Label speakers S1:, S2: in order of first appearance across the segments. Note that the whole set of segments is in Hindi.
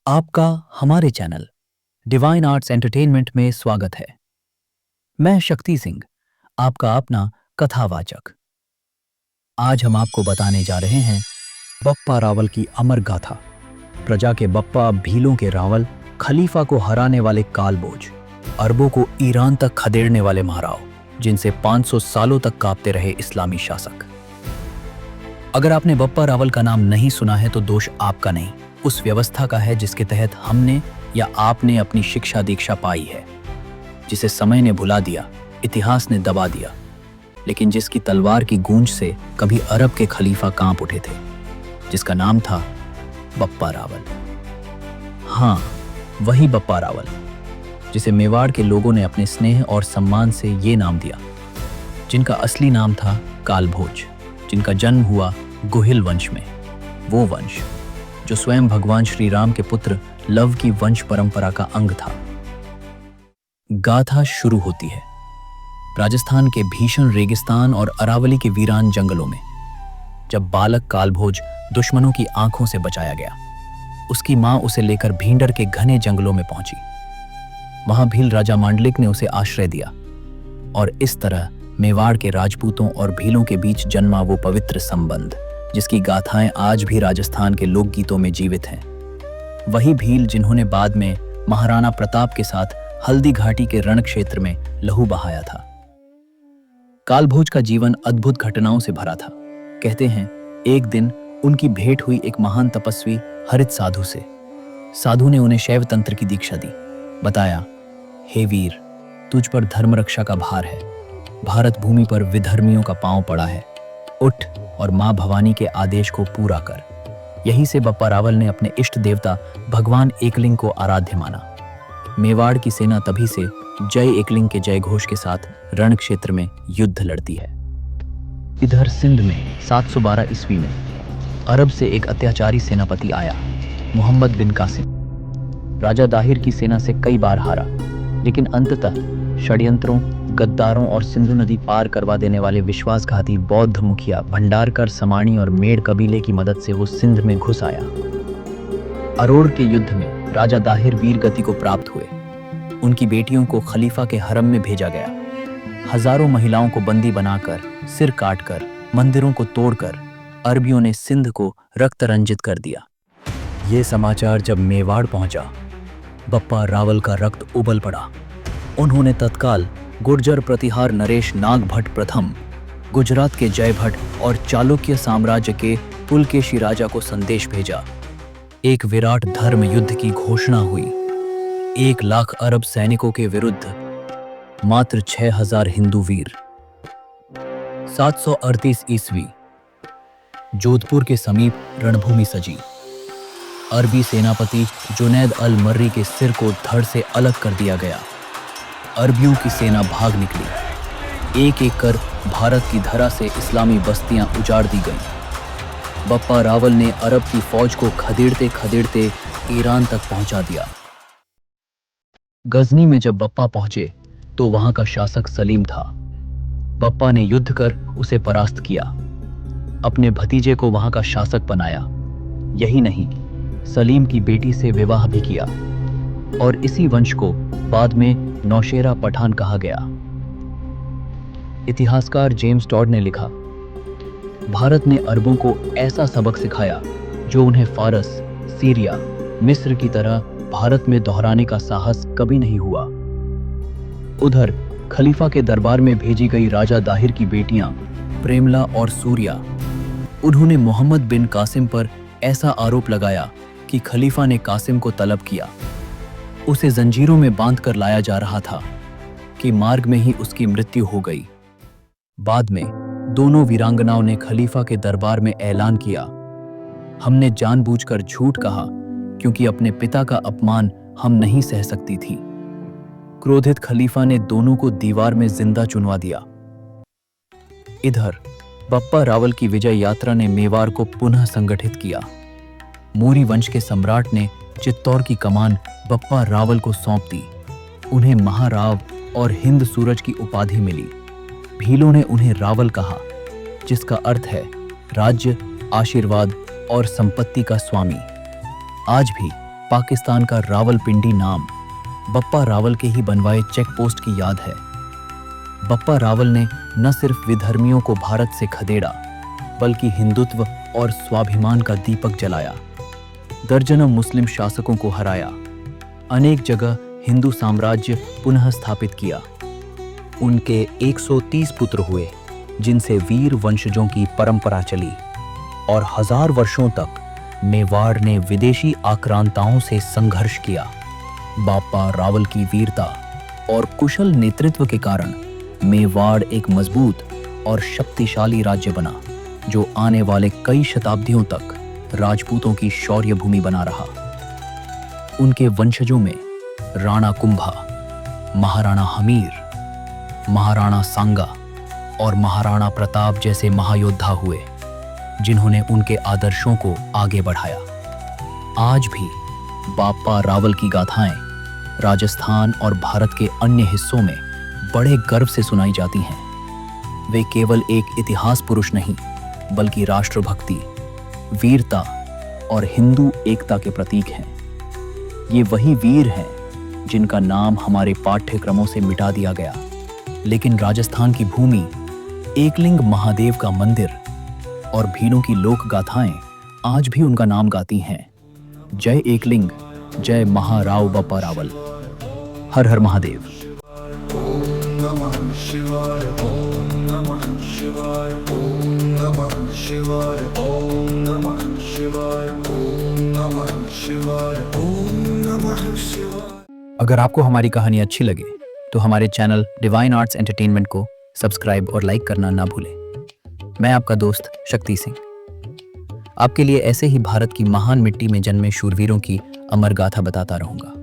S1: आपका हमारे चैनल डिवाइन आर्ट्स एंटरटेनमेंट में स्वागत है। मैं शक्ति सिंह, आपका अपना कथावाचक। आज हम आपको बताने जा रहे हैं बप्पा रावल की अमर गाथा। प्रजा के बप्पा, भीलों के रावल, खलीफा को हराने वाले कालबोझ, अरबों को ईरान तक खदेड़ने वाले महाराव, जिनसे 500 सालों तक कांपते रहे इस्लामी शासक। अगर आपने बप्पा रावल का नाम नहीं सुना है तो दोष आपका नहीं, उस व्यवस्था का है जिसके तहत हमने या आपने अपनी शिक्षा दीक्षा पाई है, जिसे समय ने भुला दिया, इतिहास ने दबा दिया, लेकिन जिसकी तलवार की गूंज से कभी अरब के खलीफा कांप उठे थे, जिसका नाम था बप्पा रावल। हाँ, वही बप्पा रावल, जिसे मेवाड़ के लोगों ने अपने स्नेह और सम्मान से ये नाम दिया, जिनका असली नाम था कालभोज, जिनका जन्म हुआ गुहिल वंश में, वो वंश जो स्वयं भगवान श्री राम के पुत्र लव की वंश परंपरा का अंग था। गाथा शुरू होती है राजस्थान के भीषण रेगिस्तान और अरावली के वीरान जंगलों में, जब बालक कालभोज दुश्मनों की आंखों से बचाया गया। उसकी मां उसे लेकर भींडर के घने जंगलों में पहुंची। वहां भील राजा मांडलिक ने उसे आश्रय दिया और इस तरह मेवाड़ के राजपूतों और भीलों के बीच जन्मा वो पवित्र संबंध, जिसकी गाथाएं आज भी राजस्थान के लोकगीतों में जीवित हैं। वही भील जिन्होंने बाद में महाराणा प्रताप के साथ हल्दी घाटी के रण क्षेत्र में लहू बहाया था। कालभोज का जीवन अद्भुत घटनाओं से भरा था। कहते हैं एक दिन उनकी भेंट हुई एक महान तपस्वी हरित साधु से। साधु ने उन्हें शैव तंत्र की दीक्षा दी। बताया, हे वीर, तुझ पर धर्म रक्षा का भार है। भारत भूमि पर विधर्मियों का पांव पड़ा है। उठ और मां भवानी के आदेश को पूरा कर। यहीं से बप्पा रावल ने अपने इष्ट देवता भगवान एकलिंग को आराध्य माना। मेवाड़ की सेना तभी से जय एकलिंग के जय घोष के साथ रण क्षेत्र में युद्ध लड़ती है। इधर सिंध में 712 ईस्वी में अरब से एक अत्याचारी सेनापति आया, मोहम्मद बिन कासिम। राजा दाहिर की सेना से कई बार हारा, लेकिन अंततः षड्यंत्रों, गद्दारों और सिंधु नदी पार करवा देने वाले विश्वासघाती बौद्ध मुखिया भंडारकर, समाणी और मेड़ कबीले की मदद से वो सिंध में घुस आया। अरोड़ के युद्ध में राजा दाहिर वीर गति को प्राप्त हुए। उनकी बेटियों को खलीफा के हरम में भेजा गया। हजारों महिलाओं को बंदी बनाकर, सिर काटकर, मंदिरों को तोड़कर अरबियों ने सिंध को रक्त रंजित कर दिया। ये समाचार जब मेवाड़ पहुंचा, बप्पा रावल का रक्त उबल पड़ा। उन्होंने तत्काल गुर्जर प्रतिहार नरेश नाग भट्ट प्रथम, गुजरात के जय भट्ट और चालुक्य साम्राज्य के पुलकेशी राजा को संदेश भेजा। एक विराट धर्म युद्ध की घोषणा हुई। 1 लाख अरब सैनिकों के विरुद्ध मात्र 6000 हिंदू वीर। 738 ईस्वी, जोधपुर के समीप रणभूमि सजी। अरबी सेनापति जुनैद अल मर्री के सिर को धड़ से अलग कर दिया गया। अरबियों की सेना भाग निकली। एक एक कर भारत की धरा से इस्लामी बस्तियां उजाड़ दी गईं। बप्पा रावल ने अरब की फौज को खदेड़ते खदेड़ते ईरान तक पहुंचा दिया। गजनी में जब बप्पा पहुंचे तो वहां का शासक सलीम था। बप्पा ने युद्ध कर उसे परास्त किया, अपने भतीजे को वहां का शासक बनाया। यही नहीं, सलीम की बेटी से विवाह भी किया और इसी वंश को बाद में नौशेरा पठान कहा गया। इतिहासकार जेम्स टॉड ने लिखा, भारत ने अरबों को ऐसा सबक सिखाया जो उन्हें फारस, सीरिया, मिस्र की तरह भारत में दोहराने का साहस कभी नहीं हुआ। उधर खलीफा के दरबार में भेजी गई राजा दाहिर की बेटियां प्रेमला और सूर्या, उन्होंने मोहम्मद बिन कासिम पर ऐसा आरोप लगाया कि खलीफा ने कासिम को तलब किया। उसे जंजीरों में बांध कर लाया जा रहा था कि मार्ग में ही उसकी मृत्यु हो गई। बाद में दोनों वीरांगनाओं ने खलीफा के दरबार में ऐलान किया, हमने जानबूझकर झूठ कहा क्योंकि अपने पिता का अपमान हम नहीं सह सकती थी। क्रोधित खलीफा ने दोनों को दीवार में जिंदा चुनवा दिया। इधर बप्पा रावल की विजय यात्रा ने मेवाड़ को पुनः संगठित किया। मूरी वंश के सम्राट ने चित्तौड़ की कमान बप्पा रावल को सौंप दी। उन्हें महाराव और हिंद सूरज की उपाधि मिली। भीलों ने उन्हें रावल कहा, जिसका अर्थ है राज्य, आशीर्वाद और संपत्ति का स्वामी। आज भी पाकिस्तान का रावलपिंडी नाम बप्पा रावल के ही बनवाए चेक पोस्ट की याद है। बप्पा रावल ने न सिर्फ विधर्मियों को भारत से खदेड़ा, बल्कि हिंदुत्व और स्वाभिमान का दीपक जलाया। दर्जनों मुस्लिम शासकों को हराया, अनेक जगह हिंदू साम्राज्य पुनः स्थापित किया। उनके 130 पुत्र हुए, जिनसे वीर वंशजों की परंपरा चली, और 1000 वर्षों तक मेवाड़ ने विदेशी आक्रांताओं से संघर्ष किया। बाप्पा रावल की वीरता और कुशल नेतृत्व के कारण मेवाड़ एक मजबूत और शक्तिशाली राज्य बना, जो आने वाले कई शताब्दियों तक राजपूतों की शौर्य भूमि बना रहा। उनके वंशजों में राणा कुंभा, महाराणा हमीर, महाराणा सांगा और महाराणा प्रताप जैसे महायोद्धा हुए, जिन्होंने उनके आदर्शों को आगे बढ़ाया। आज भी बाप्पा रावल की गाथाएं राजस्थान और भारत के अन्य हिस्सों में बड़े गर्व से सुनाई जाती हैं। वे केवल एक इतिहास पुरुष नहीं, बल्कि राष्ट्रभक्ति, वीरता और हिंदू एकता के प्रतीक हैं। ये वही वीर हैं जिनका नाम हमारे पाठ्यक्रमों से मिटा दिया गया, लेकिन राजस्थान की भूमि, एकलिंग महादेव का मंदिर और भीलों की लोक गाथाएं आज भी उनका नाम गाती हैं। जय एकलिंग, जय महाराव बप्पा रावल। हर हर महादेव।
S2: ओम नमः शिवाय, ओम नमः शिवाय, ओम नमः शिवाय, ओम नमः शिवाय, ओम नमः शिवाय, ओम नमः शिवाय।
S1: अगर आपको हमारी कहानी अच्छी लगे तो हमारे चैनल डिवाइन आर्ट्स एंटरटेनमेंट को सब्सक्राइब और लाइक करना ना भूलें। मैं आपका दोस्त शक्ति सिंह आपके लिए ऐसे ही भारत की महान मिट्टी में जन्मे शूरवीरों की अमर गाथा बताता रहूंगा।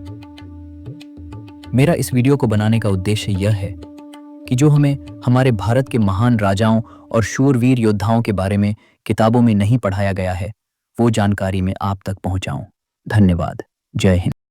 S1: मेरा इस वीडियो को बनाने का उद्देश्य यह है कि जो हमें हमारे भारत के महान राजाओं और शूरवीर योद्धाओं के बारे में किताबों में नहीं पढ़ाया गया है, वो जानकारी मैं आप तक पहुंचाऊं। धन्यवाद। जय हिंद।